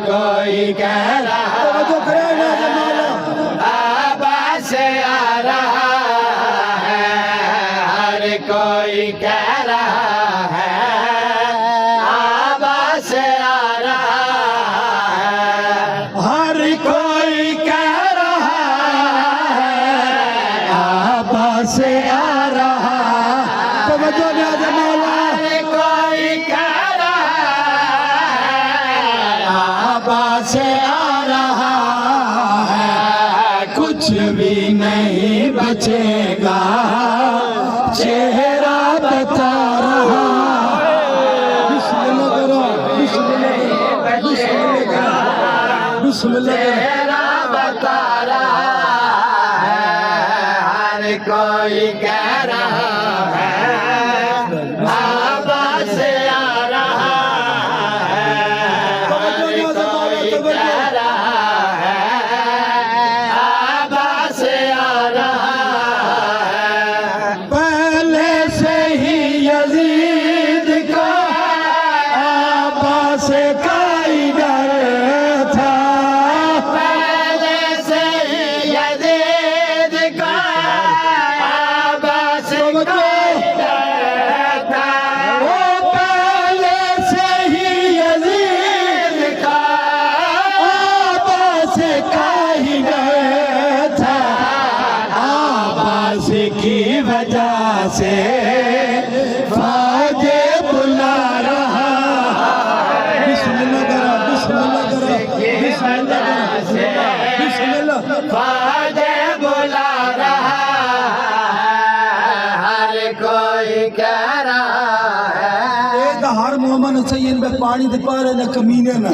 کوئی کہہ رہا عباس آ رہا ہے ہر کوئی کہہ رہا ہے عباس آ رہا ہے ہر کوئی کہہ رہا ہے عباس آ رہا توجہ نیاز مولا ہر کوئی کہہ رہا ہے عباس آ رہا ہے کچھ بھی نہیں بچے گا چہرہ بتا رہا چہرہ بتا رہا ہے ہر کوئی کہہ رہا ہے عباس آ رہا ہے ہر کوئی کہہ رہا ہے عباس آ رہا ہے پہلے سے ہی یزید کا عباس کا ہی ڈر تھا پہلے سے ہی یزید کا عباس کا ہی ڈر تھا وہ پہلے سے ہی یزید کا عباس کا ہی ڈر تھا عباس کی وجہ سے فوج بلا رہا بسم اللہ کرا بسم اللہ کرا بسم اللہ کرا بسم اللہ فوج بلا رہا ہر کوئی کہہ رہا ہے ایک ہر مومن حسین پہ پانی دے پارے نہ کمینے نہ